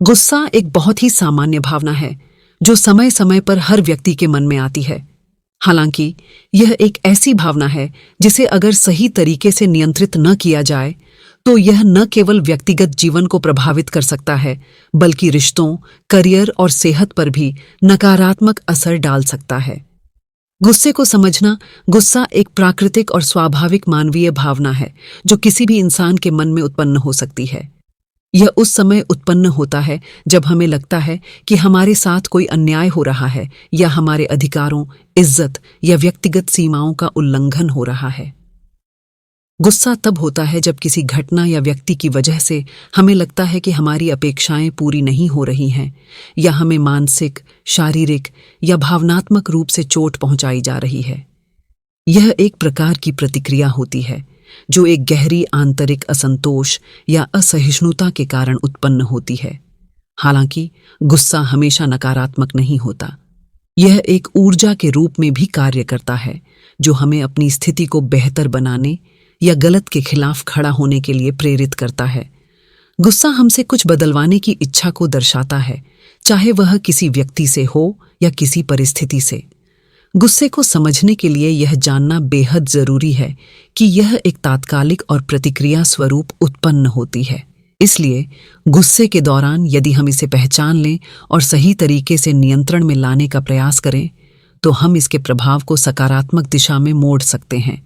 गुस्सा एक बहुत ही सामान्य भावना है जो समय समय पर हर व्यक्ति के मन में आती है। हालांकि यह एक ऐसी भावना है जिसे अगर सही तरीके से नियंत्रित न किया जाए तो यह न केवल व्यक्तिगत जीवन को प्रभावित कर सकता है बल्कि रिश्तों, करियर और सेहत पर भी नकारात्मक असर डाल सकता है। गुस्से को समझना। गुस्सा एक प्राकृतिक और स्वाभाविक मानवीय भावना है जो किसी भी इंसान के मन में उत्पन्न हो सकती है। यह उस समय उत्पन्न होता है जब हमें लगता है कि हमारे साथ कोई अन्याय हो रहा है या हमारे अधिकारों, इज्जत या व्यक्तिगत सीमाओं का उल्लंघन हो रहा है। गुस्सा तब होता है जब किसी घटना या व्यक्ति की वजह से हमें लगता है कि हमारी अपेक्षाएं पूरी नहीं हो रही हैं या हमें मानसिक, शारीरिक या भावनात्मक रूप से चोट पहुंचाई जा रही है। यह एक प्रकार की प्रतिक्रिया होती है जो एक गहरी आंतरिक असंतोष या असहिष्णुता के कारण उत्पन्न होती है। हालांकि गुस्सा हमेशा नकारात्मक नहीं होता। यह एक ऊर्जा के रूप में भी कार्य करता है जो हमें अपनी स्थिति को बेहतर बनाने या गलत के खिलाफ खड़ा होने के लिए प्रेरित करता है। गुस्सा हमसे कुछ बदलवाने की इच्छा को दर्शाता है, चाहे वह किसी व्यक्ति से हो या किसी परिस्थिति से। गुस्से को समझने के लिए यह जानना बेहद जरूरी है कि यह एक तात्कालिक और प्रतिक्रिया स्वरूप उत्पन्न होती है। इसलिए गुस्से के दौरान यदि हम इसे पहचान लें और सही तरीके से नियंत्रण में लाने का प्रयास करें तो हम इसके प्रभाव को सकारात्मक दिशा में मोड़ सकते हैं।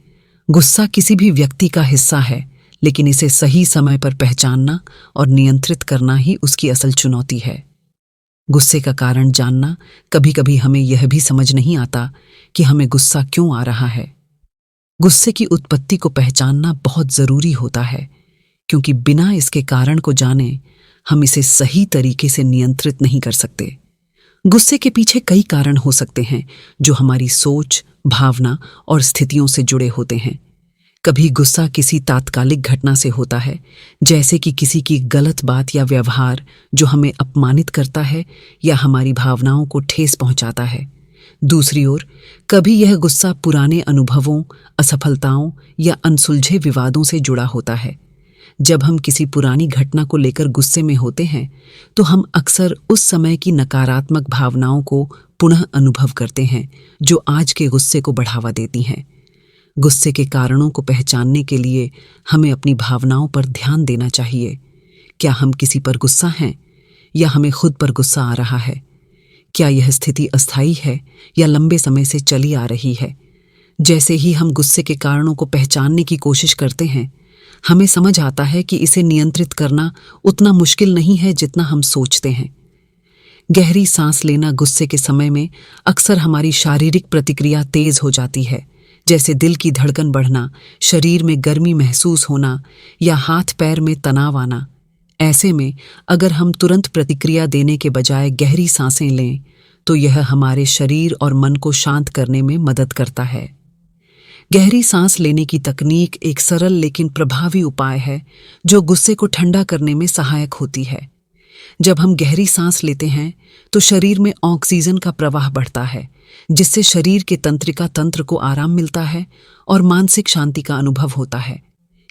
गुस्सा किसी भी व्यक्ति का हिस्सा है, लेकिन इसे सही समय पर पहचानना और नियंत्रित करना ही उसकी असल चुनौती है। गुस्से का कारण जानना। कभी कभी हमें यह भी समझ नहीं आता कि हमें गुस्सा क्यों आ रहा है। गुस्से की उत्पत्ति को पहचानना बहुत जरूरी होता है, क्योंकि बिना इसके कारण को जाने हम इसे सही तरीके से नियंत्रित नहीं कर सकते। गुस्से के पीछे कई कारण हो सकते हैं जो हमारी सोच, भावना और स्थितियों से जुड़े होते हैं। कभी गुस्सा किसी तात्कालिक घटना से होता है, जैसे कि किसी की गलत बात या व्यवहार जो हमें अपमानित करता है या हमारी भावनाओं को ठेस पहुंचाता है। दूसरी ओर, कभी यह गुस्सा पुराने अनुभवों, असफलताओं या अनसुलझे विवादों से जुड़ा होता है। जब हम किसी पुरानी घटना को लेकर गुस्से में होते हैं तो हम अक्सर उस समय की नकारात्मक भावनाओं को पुनः अनुभव करते हैं जो आज के गुस्से को बढ़ावा देती हैं। गुस्से के कारणों को पहचानने के लिए हमें अपनी भावनाओं पर ध्यान देना चाहिए। क्या हम किसी पर गुस्सा हैं या हमें खुद पर गुस्सा आ रहा है? क्या यह स्थिति अस्थायी है या लंबे समय से चली आ रही है? जैसे ही हम गुस्से के कारणों को पहचानने की कोशिश करते हैं, हमें समझ आता है कि इसे नियंत्रित करना उतना मुश्किल नहीं है जितना हम सोचते हैं। गहरी सांस लेना। गुस्से के समय में अक्सर हमारी शारीरिक प्रतिक्रिया तेज हो जाती है, जैसे दिल की धड़कन बढ़ना, शरीर में गर्मी महसूस होना या हाथ पैर में तनाव आना। ऐसे में अगर हम तुरंत प्रतिक्रिया देने के बजाय गहरी सांसें लें तो यह हमारे शरीर और मन को शांत करने में मदद करता है। गहरी सांस लेने की तकनीक एक सरल लेकिन प्रभावी उपाय है जो गुस्से को ठंडा करने में सहायक होती है। जब हम गहरी सांस लेते हैं तो शरीर में ऑक्सीजन का प्रवाह बढ़ता है, जिससे शरीर के तंत्रिका तंत्र को आराम मिलता है और मानसिक शांति का अनुभव होता है।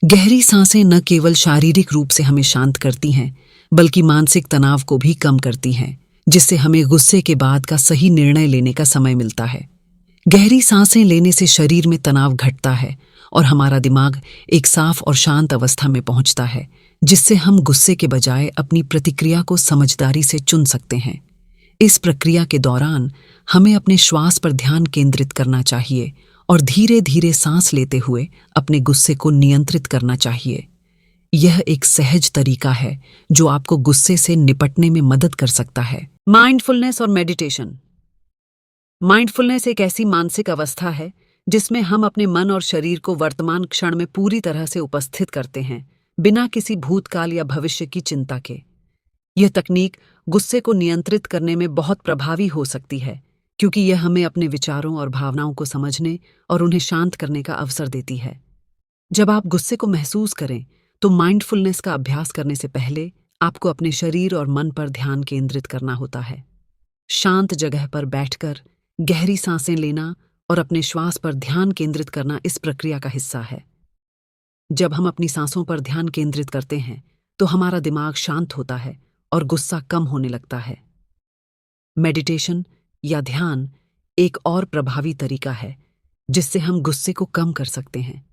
गहरी सांसें न केवल शारीरिक रूप से हमें शांत करती हैं, बल्कि मानसिक तनाव को भी कम करती हैं, जिससे हमें गुस्से के बाद का सही निर्णय लेने का समय मिलता है। गहरी सांसें लेने से शरीर में तनाव घटता है और हमारा दिमाग एक साफ और शांत अवस्था में पहुंचता है, जिससे हम गुस्से के बजाय अपनी प्रतिक्रिया को समझदारी से चुन सकते हैं। इस प्रक्रिया के दौरान हमें अपने श्वास पर ध्यान केंद्रित करना चाहिए और धीरे धीरे सांस लेते हुए अपने गुस्से को नियंत्रित करना चाहिए। यह एक सहज तरीका है जो आपको गुस्से से निपटने में मदद कर सकता है। माइंडफुलनेस और मेडिटेशन। माइंडफुलनेस एक ऐसी मानसिक अवस्था है जिसमें हम अपने मन और शरीर को वर्तमान क्षण में पूरी तरह से उपस्थित करते हैं, बिना किसी भूतकाल या भविष्य की चिंता के। यह तकनीक गुस्से को नियंत्रित करने में बहुत प्रभावी हो सकती है, क्योंकि यह हमें अपने विचारों और भावनाओं को समझने और उन्हें शांत करने का अवसर देती है। जब आप गुस्से को महसूस करें तो माइंडफुलनेस का अभ्यास करने से पहले आपको अपने शरीर और मन पर ध्यान केंद्रित करना होता है। शांत जगह पर बैठकर गहरी सांसें लेना और अपने श्वास पर ध्यान केंद्रित करना इस प्रक्रिया का हिस्सा है। जब हम अपनी सांसों पर ध्यान केंद्रित करते हैं तो हमारा दिमाग शांत होता है और गुस्सा कम होने लगता है। मेडिटेशन या ध्यान एक और प्रभावी तरीका है जिससे हम गुस्से को कम कर सकते हैं।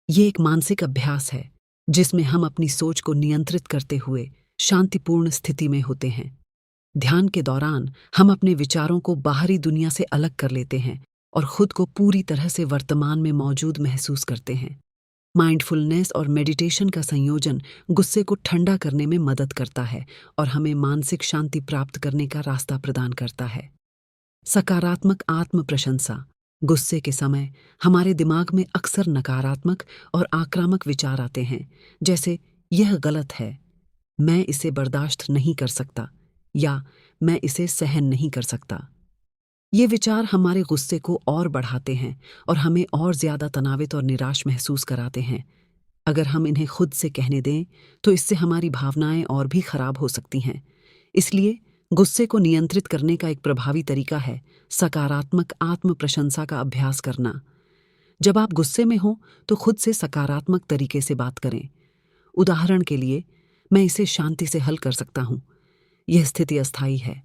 ये एक मानसिक अभ्यास है जिसमें हम अपनी सोच को नियंत्रित करते हुए शांतिपूर्ण स्थिति में होते हैं। ध्यान के दौरान हम अपने विचारों को बाहरी दुनिया से अलग कर लेते हैं और खुद को पूरी तरह से वर्तमान में मौजूद महसूस करते हैं। माइंडफुलनेस और मेडिटेशन का संयोजन गुस्से को ठंडा करने में मदद करता है और हमें मानसिक शांति प्राप्त करने का रास्ता प्रदान करता है। सकारात्मक आत्म प्रशंसा। गुस्से के समय हमारे दिमाग में अक्सर नकारात्मक और आक्रामक विचार आते हैं, जैसे यह गलत है, मैं इसे बर्दाश्त नहीं कर सकता या मैं इसे सहन नहीं कर सकता। ये विचार हमारे गुस्से को और बढ़ाते हैं और हमें और ज्यादा तनावित और निराश महसूस कराते हैं। अगर हम इन्हें खुद से कहने दें तो इससे हमारी भावनाएं और भी खराब हो सकती हैं। इसलिए गुस्से को नियंत्रित करने का एक प्रभावी तरीका है सकारात्मक आत्म प्रशंसा का अभ्यास करना। जब आप गुस्से में हो तो खुद से सकारात्मक तरीके से बात करें। उदाहरण के लिए, मैं इसे शांति से हल कर सकता हूँ, यह स्थिति अस्थायी है,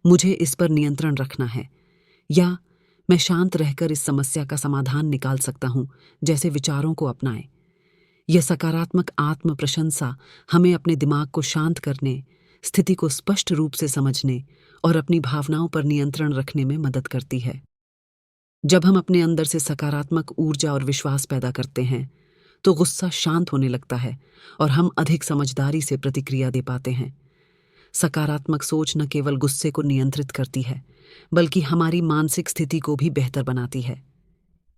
मुझे इस पर नियंत्रण रखना है, या मैं शांत रहकर इस समस्या का समाधान निकाल सकता हूँ जैसे विचारों को अपनाएं। यह सकारात्मक आत्म प्रशंसा हमें अपने दिमाग को शांत करने, स्थिति को स्पष्ट रूप से समझने और अपनी भावनाओं पर नियंत्रण रखने में मदद करती है। जब हम अपने अंदर से सकारात्मक ऊर्जा और विश्वास पैदा करते हैं तो गुस्सा शांत होने लगता है और हम अधिक समझदारी से प्रतिक्रिया दे पाते हैं। सकारात्मक सोच न केवल गुस्से को नियंत्रित करती है बल्कि हमारी मानसिक स्थिति को भी बेहतर बनाती है।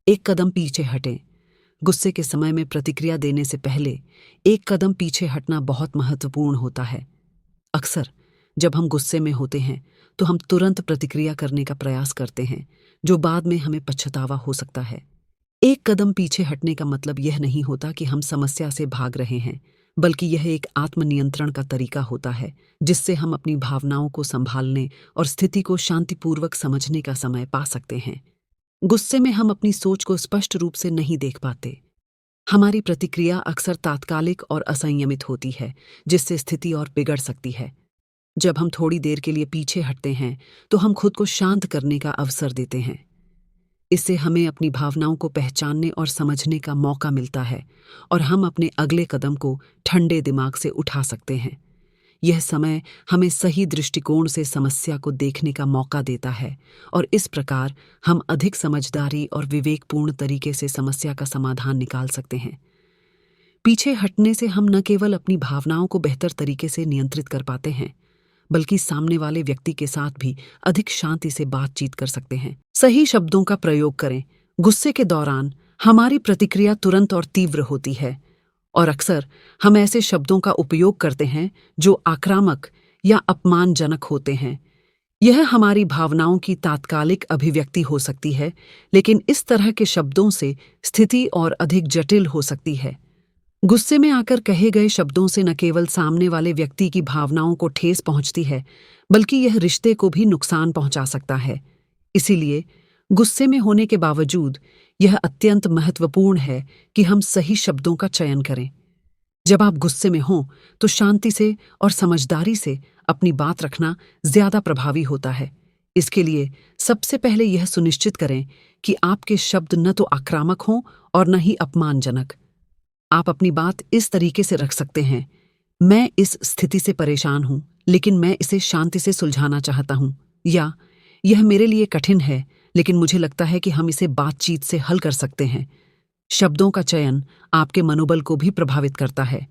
एक कदम पीछे हटें। गुस्से के समय में प्रतिक्रिया देने से पहले एक कदम पीछे हटना बहुत महत्वपूर्ण होता है। अक्सर जब हम गुस्से में होते हैं तो हम तुरंत प्रतिक्रिया करने का प्रयास करते हैं, जो बाद में हमें पछतावा हो सकता है। एक कदम पीछे हटने का मतलब यह नहीं होता कि हम समस्या से भाग रहे हैं, बल्कि यह एक आत्मनियंत्रण का तरीका होता है जिससे हम अपनी भावनाओं को संभालने और स्थिति को शांतिपूर्वक समझने का समय पा सकते हैं। गुस्से में हम अपनी सोच को स्पष्ट रूप से नहीं देख पाते। हमारी प्रतिक्रिया अक्सर तात्कालिक और असंयमित होती है, जिससे स्थिति और बिगड़ सकती है। जब हम थोड़ी देर के लिए पीछे हटते हैं तो हम खुद को शांत करने का अवसर देते हैं। इससे हमें अपनी भावनाओं को पहचानने और समझने का मौका मिलता है और हम अपने अगले कदम को ठंडे दिमाग से उठा सकते हैं। यह समय हमें सही दृष्टिकोण से समस्या को देखने का मौका देता है और इस प्रकार हम अधिक समझदारी और विवेकपूर्ण तरीके से समस्या का समाधान निकाल सकते हैं। पीछे हटने से हम न केवल अपनी भावनाओं को बेहतर तरीके से नियंत्रित कर पाते हैं, बल्कि सामने वाले व्यक्ति के साथ भी अधिक शांति से बातचीत कर सकते हैं। सही शब्दों का प्रयोग करें। गुस्से के दौरान हमारी प्रतिक्रिया तुरंत और तीव्र होती है और अक्सर हम ऐसे शब्दों का उपयोग करते हैं जो आक्रामक या अपमानजनक होते हैं। यह हमारी भावनाओं की तात्कालिक अभिव्यक्ति हो सकती है, लेकिन इस तरह के शब्दों से स्थिति और अधिक जटिल हो सकती है। गुस्से में आकर कहे गए शब्दों से न केवल सामने वाले व्यक्ति की भावनाओं को ठेस पहुंचती है, बल्कि यह रिश्ते को भी नुकसान पहुंचा सकता है। इसीलिए गुस्से में होने के बावजूद यह अत्यंत महत्वपूर्ण है कि हम सही शब्दों का चयन करें। जब आप गुस्से में हों तो शांति से और समझदारी से अपनी बात रखना ज्यादा प्रभावी होता है। इसके लिए सबसे पहले यह सुनिश्चित करें कि आपके शब्द न तो आक्रामक हों और न ही अपमानजनक। आप अपनी बात इस तरीके से रख सकते हैं, मैं इस स्थिति से परेशान हूं, लेकिन मैं इसे शांति से सुलझाना चाहता हूं, या यह मेरे लिए कठिन है, लेकिन मुझे लगता है कि हम इसे बातचीत से हल कर सकते हैं। शब्दों का चयन आपके मनोबल को भी प्रभावित करता है।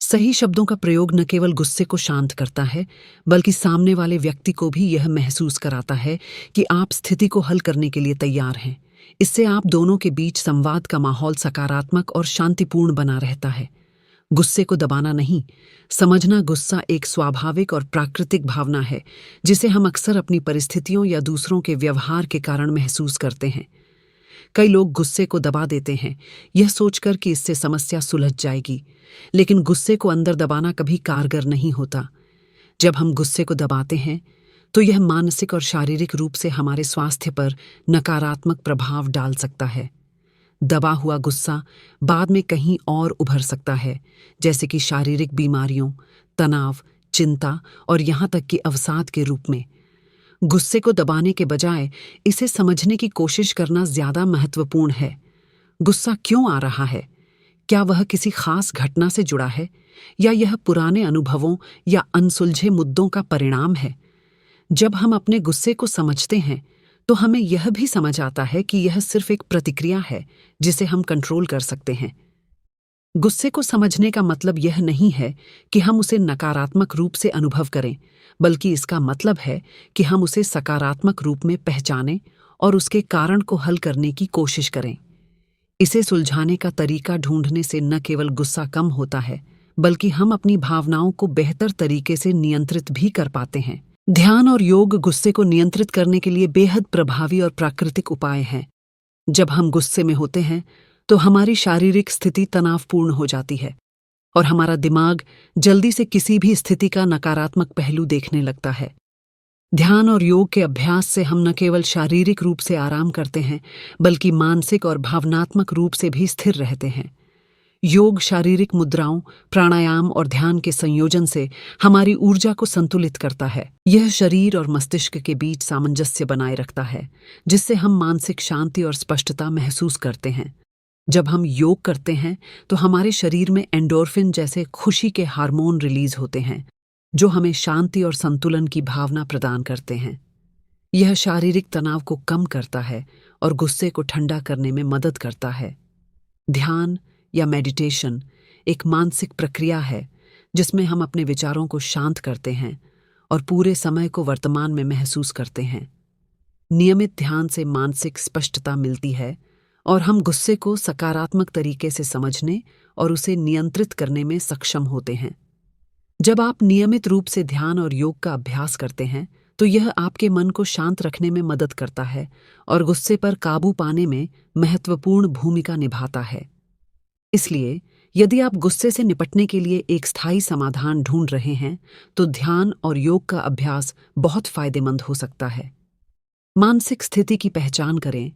सही शब्दों का प्रयोग न केवल गुस्से को शांत करता है, बल्कि सामने वाले व्यक्ति को भी यह महसूस कराता है कि आप स्थिति को हल करने के लिए तैयार हैं। इससे आप दोनों के बीच संवाद का माहौल सकारात्मक और शांतिपूर्ण बना रहता है। गुस्से को दबाना नहीं, समझना। गुस्सा एक स्वाभाविक और प्राकृतिक भावना है जिसे हम अक्सर अपनी परिस्थितियों या दूसरों के व्यवहार के कारण महसूस करते हैं। कई लोग गुस्से को दबा देते हैं, यह सोचकर कि इससे समस्या सुलझ जाएगी, लेकिन गुस्से को अंदर दबाना कभी कारगर नहीं होता। जब हम गुस्से को दबाते हैं तो यह मानसिक और शारीरिक रूप से हमारे स्वास्थ्य पर नकारात्मक प्रभाव डाल सकता है। दबा हुआ गुस्सा बाद में कहीं और उभर सकता है, जैसे कि शारीरिक बीमारियों, तनाव, चिंता और यहाँ तक कि अवसाद के रूप में। गुस्से को दबाने के बजाय इसे समझने की कोशिश करना ज्यादा महत्वपूर्ण है। गुस्सा क्यों आ रहा है? क्या वह किसी खास घटना से जुड़ा है या यह पुराने अनुभवों या अनसुलझे मुद्दों का परिणाम है? जब हम अपने गुस्से को समझते हैं तो हमें यह भी समझ आता है कि यह सिर्फ एक प्रतिक्रिया है जिसे हम कंट्रोल कर सकते हैं। गुस्से को समझने का मतलब यह नहीं है कि हम उसे नकारात्मक रूप से अनुभव करें, बल्कि इसका मतलब है कि हम उसे सकारात्मक रूप में पहचानें और उसके कारण को हल करने की कोशिश करें। इसे सुलझाने का तरीका ढूंढने से न केवल गुस्सा कम होता है, बल्कि हम अपनी भावनाओं को बेहतर तरीके से नियंत्रित भी कर पाते हैं। ध्यान और योग गुस्से को नियंत्रित करने के लिए बेहद प्रभावी और प्राकृतिक उपाय हैं। जब हम गुस्से में होते हैं तो हमारी शारीरिक स्थिति तनावपूर्ण हो जाती है और हमारा दिमाग जल्दी से किसी भी स्थिति का नकारात्मक पहलू देखने लगता है। ध्यान और योग के अभ्यास से हम न केवल शारीरिक रूप से आराम करते हैं, बल्कि मानसिक और भावनात्मक रूप से भी स्थिर रहते हैं। योग शारीरिक मुद्राओं, प्राणायाम और ध्यान के संयोजन से हमारी ऊर्जा को संतुलित करता है। यह शरीर और मस्तिष्क के बीच सामंजस्य बनाए रखता है, जिससे हम मानसिक शांति और स्पष्टता महसूस करते हैं। जब हम योग करते हैं तो हमारे शरीर में एंडोर्फिन जैसे खुशी के हार्मोन रिलीज होते हैं, जो हमें शांति और संतुलन की भावना प्रदान करते हैं। यह शारीरिक तनाव को कम करता है और गुस्से को ठंडा करने में मदद करता है। ध्यान या मेडिटेशन एक मानसिक प्रक्रिया है जिसमें हम अपने विचारों को शांत करते हैं और पूरे समय को वर्तमान में महसूस करते हैं। नियमित ध्यान से मानसिक स्पष्टता मिलती है और हम गुस्से को सकारात्मक तरीके से समझने और उसे नियंत्रित करने में सक्षम होते हैं। जब आप नियमित रूप से ध्यान और योग का अभ्यास करते हैं तो यह आपके मन को शांत रखने में मदद करता है और गुस्से पर काबू पाने में महत्वपूर्ण भूमिका निभाता है। इसलिए यदि आप गुस्से से निपटने के लिए एक स्थायी समाधान ढूंढ रहे हैं तो ध्यान और योग का अभ्यास बहुत फायदेमंद हो सकता है। मानसिक स्थिति की पहचान करें।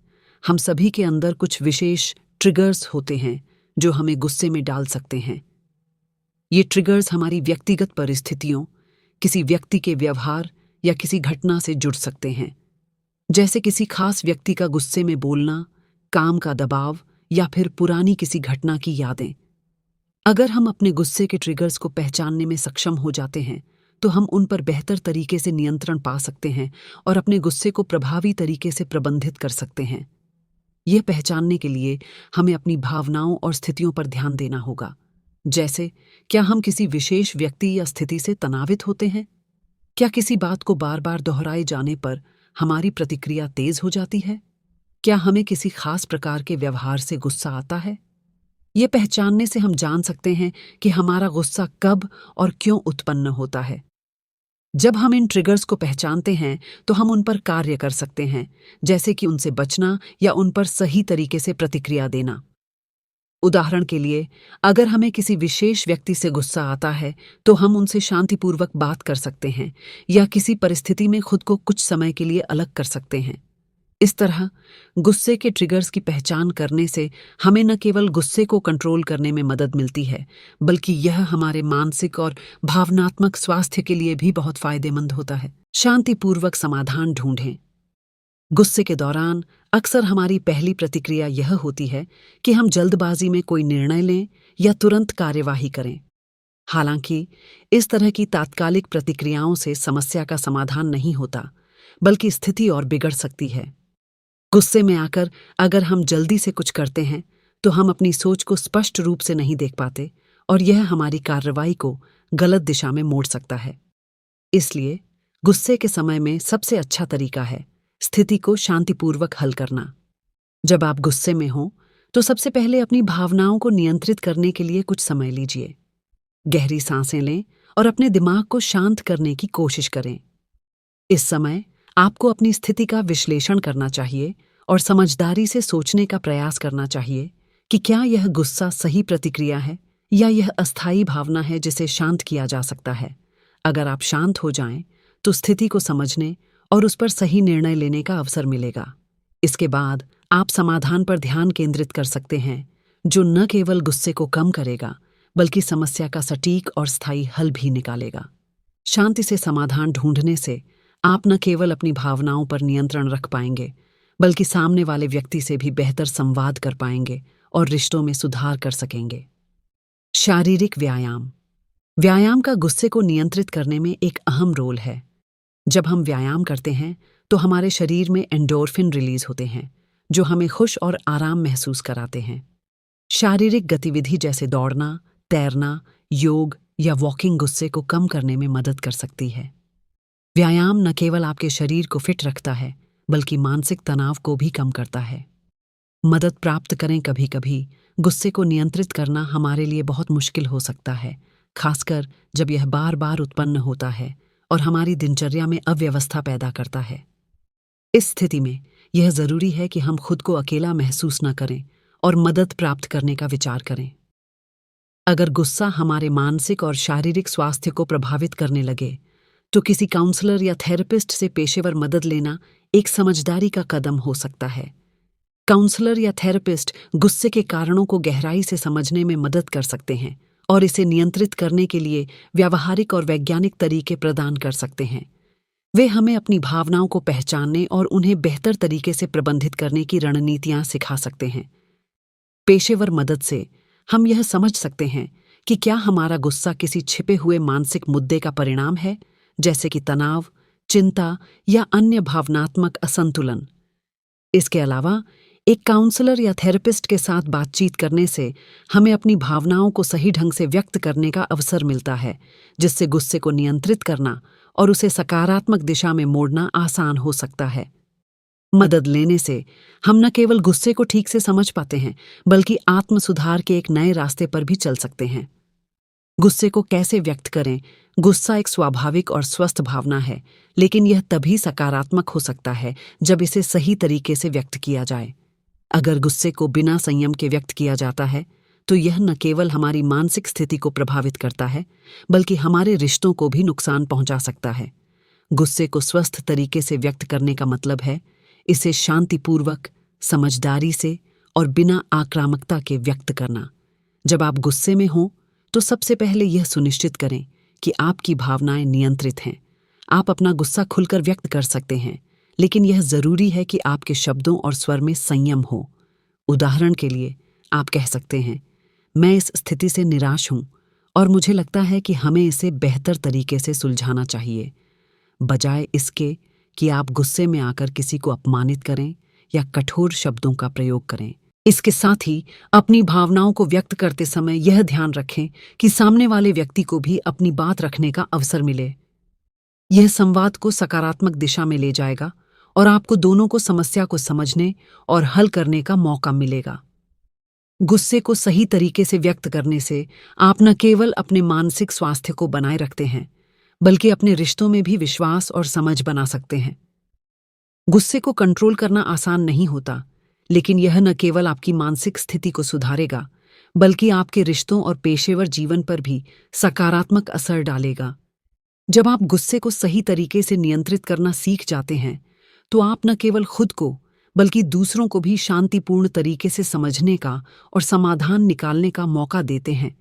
हम सभी के अंदर कुछ विशेष ट्रिगर्स होते हैं जो हमें गुस्से में डाल सकते हैं। ये ट्रिगर्स हमारी व्यक्तिगत परिस्थितियों, किसी व्यक्ति के व्यवहार या किसी घटना से जुड़ सकते हैं, जैसे किसी खास व्यक्ति का गुस्से में बोलना, काम का दबाव या फिर पुरानी किसी घटना की यादें। अगर हम अपने गुस्से के ट्रिगर्स को पहचानने में सक्षम हो जाते हैं तो हम उन पर बेहतर तरीके से नियंत्रण पा सकते हैं और अपने गुस्से को प्रभावी तरीके से प्रबंधित कर सकते हैं। यह पहचानने के लिए हमें अपनी भावनाओं और स्थितियों पर ध्यान देना होगा। जैसे, क्या हम किसी विशेष व्यक्ति या स्थिति से तनावित होते हैं? क्या किसी बात को बार बार दोहराए जाने पर हमारी प्रतिक्रिया तेज हो जाती है? क्या हमें किसी खास प्रकार के व्यवहार से गुस्सा आता है? ये पहचानने से हम जान सकते हैं कि हमारा गुस्सा कब और क्यों उत्पन्न होता है। जब हम इन ट्रिगर्स को पहचानते हैं तो हम उन पर कार्य कर सकते हैं, जैसे कि उनसे बचना या उन पर सही तरीके से प्रतिक्रिया देना। उदाहरण के लिए, अगर हमें किसी विशेष व्यक्ति से गुस्सा आता है तो हम उनसे शांतिपूर्वक बात कर सकते हैं या किसी परिस्थिति में खुद को कुछ समय के लिए अलग कर सकते हैं। इस तरह गुस्से के ट्रिगर्स की पहचान करने से हमें न केवल गुस्से को कंट्रोल करने में मदद मिलती है, बल्कि यह हमारे मानसिक और भावनात्मक स्वास्थ्य के लिए भी बहुत फायदेमंद होता है। शांतिपूर्वक समाधान ढूंढें। गुस्से के दौरान अक्सर हमारी पहली प्रतिक्रिया यह होती है कि हम जल्दबाजी में कोई निर्णय लें या तुरंत कार्यवाही करें। हालांकि इस तरह की तात्कालिक प्रतिक्रियाओं से समस्या का समाधान नहीं होता, बल्कि स्थिति और बिगड़ सकती है। गुस्से में आकर अगर हम जल्दी से कुछ करते हैं तो हम अपनी सोच को स्पष्ट रूप से नहीं देख पाते और यह हमारी कार्रवाई को गलत दिशा में मोड़ सकता है। इसलिए गुस्से के समय में सबसे अच्छा तरीका है स्थिति को शांतिपूर्वक हल करना। जब आप गुस्से में हों तो सबसे पहले अपनी भावनाओं को नियंत्रित करने के लिए कुछ समय लीजिए। गहरी सांसें लें और अपने दिमाग को शांत करने की कोशिश करें। इस समय आपको अपनी स्थिति का विश्लेषण करना चाहिए और समझदारी से सोचने का प्रयास करना चाहिए कि क्या यह गुस्सा सही प्रतिक्रिया है या यह अस्थायी भावना है जिसे शांत किया जा सकता है। अगर आप शांत हो जाएं तो स्थिति को समझने और उस पर सही निर्णय लेने का अवसर मिलेगा। इसके बाद आप समाधान पर ध्यान केंद्रित कर सकते हैं, जो न केवल गुस्से को कम करेगा बल्कि समस्या का सटीक और स्थायी हल भी निकालेगा। शांति से समाधान ढूंढने से आप न केवल अपनी भावनाओं पर नियंत्रण रख पाएंगे, बल्कि सामने वाले व्यक्ति से भी बेहतर संवाद कर पाएंगे और रिश्तों में सुधार कर सकेंगे। शारीरिक व्यायाम। व्यायाम का गुस्से को नियंत्रित करने में एक अहम रोल है। जब हम व्यायाम करते हैं तो हमारे शरीर में एंडोर्फिन रिलीज होते हैं, जो हमें खुश और आराम महसूस कराते हैं। शारीरिक गतिविधि जैसे दौड़ना, तैरना, योग या वॉकिंग गुस्से को कम करने में मदद कर सकती है। व्यायाम न केवल आपके शरीर को फिट रखता है, बल्कि मानसिक तनाव को भी कम करता है। मदद प्राप्त करें। कभी कभी गुस्से को नियंत्रित करना हमारे लिए बहुत मुश्किल हो सकता है, खासकर जब यह बार बार उत्पन्न होता है और हमारी दिनचर्या में अव्यवस्था पैदा करता है। इस स्थिति में यह जरूरी है कि हम खुद को अकेला महसूस न करें और मदद प्राप्त करने का विचार करें। अगर गुस्सा हमारे मानसिक और शारीरिक स्वास्थ्य को प्रभावित करने लगे, तो किसी काउंसलर या थेरेपिस्ट से पेशेवर मदद लेना एक समझदारी का कदम हो सकता है। काउंसलर या थेरेपिस्ट गुस्से के कारणों को गहराई से समझने में मदद कर सकते हैं और इसे नियंत्रित करने के लिए व्यावहारिक और वैज्ञानिक तरीके प्रदान कर सकते हैं। वे हमें अपनी भावनाओं को पहचानने और उन्हें बेहतर तरीके से प्रबंधित करने की रणनीतियां सिखा सकते हैं। पेशेवर मदद से हम यह समझ सकते हैं कि क्या हमारा गुस्सा किसी छिपे हुए मानसिक मुद्दे का परिणाम है, जैसे कि तनाव, चिंता या अन्य भावनात्मक असंतुलन। इसके अलावा एक काउंसलर या थेरेपिस्ट के साथ बातचीत करने से हमें अपनी भावनाओं को सही ढंग से व्यक्त करने का अवसर मिलता है, जिससे गुस्से को नियंत्रित करना और उसे सकारात्मक दिशा में मोड़ना आसान हो सकता है। मदद लेने से हम न केवल गुस्से को ठीक से समझ पाते हैं, बल्कि आत्म सुधार के एक नए रास्ते पर भी चल सकते हैं। गुस्से को कैसे व्यक्त करें? गुस्सा एक स्वाभाविक और स्वस्थ भावना है, लेकिन यह तभी सकारात्मक हो सकता है जब इसे सही तरीके से व्यक्त किया जाए। अगर गुस्से को बिना संयम के व्यक्त किया जाता है, तो यह न केवल हमारी मानसिक स्थिति को प्रभावित करता है, बल्कि हमारे रिश्तों को भी नुकसान पहुंचा सकता है। गुस्से को स्वस्थ तरीके से व्यक्त करने का मतलब है इसे शांतिपूर्वक, समझदारी से और बिना आक्रामकता के व्यक्त करना। जब आप गुस्से में हों, तो सबसे पहले यह सुनिश्चित करें कि आपकी भावनाएं नियंत्रित हैं। आप अपना गुस्सा खुलकर व्यक्त कर सकते हैं, लेकिन यह जरूरी है कि आपके शब्दों और स्वर में संयम हो। उदाहरण के लिए, आप कह सकते हैं, मैं इस स्थिति से निराश हूं और मुझे लगता है कि हमें इसे बेहतर तरीके से सुलझाना चाहिए, बजाय इसके कि आप गुस्से में आकर किसी को अपमानित करें या कठोर शब्दों का प्रयोग करें। इसके साथ ही अपनी भावनाओं को व्यक्त करते समय यह ध्यान रखें कि सामने वाले व्यक्ति को भी अपनी बात रखने का अवसर मिले। यह संवाद को सकारात्मक दिशा में ले जाएगा और आपको दोनों को समस्या को समझने और हल करने का मौका मिलेगा। गुस्से को सही तरीके से व्यक्त करने से आप न केवल अपने मानसिक स्वास्थ्य को बनाए रखते हैं, बल्कि अपने रिश्तों में भी विश्वास और समझ बना सकते हैं। गुस्से को कंट्रोल करना आसान नहीं होता, लेकिन यह न केवल आपकी मानसिक स्थिति को सुधारेगा, बल्कि आपके रिश्तों और पेशेवर जीवन पर भी सकारात्मक असर डालेगा। जब आप गुस्से को सही तरीके से नियंत्रित करना सीख जाते हैं, तो आप न केवल खुद को, बल्कि दूसरों को भी शांतिपूर्ण तरीके से समझने का और समाधान निकालने का मौका देते हैं।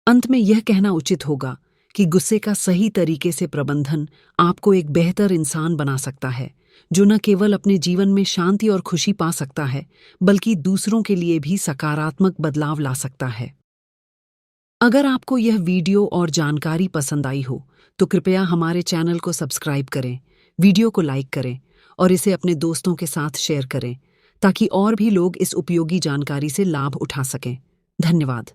अंत में यह कहना उचित होगा कि गुस्से का सही तरीके से प्रबंधन आपको एक बेहतर इंसान बना सकता है, जो न केवल अपने जीवन में शांति और खुशी पा सकता है, बल्कि दूसरों के लिए भी सकारात्मक बदलाव ला सकता है। अगर आपको यह वीडियो और जानकारी पसंद आई हो, तो कृपया हमारे चैनल को सब्सक्राइब करें, वीडियो को लाइक करें और इसे अपने दोस्तों के साथ शेयर करें, ताकि और भी लोग इस उपयोगी जानकारी से लाभ उठा सकें। धन्यवाद।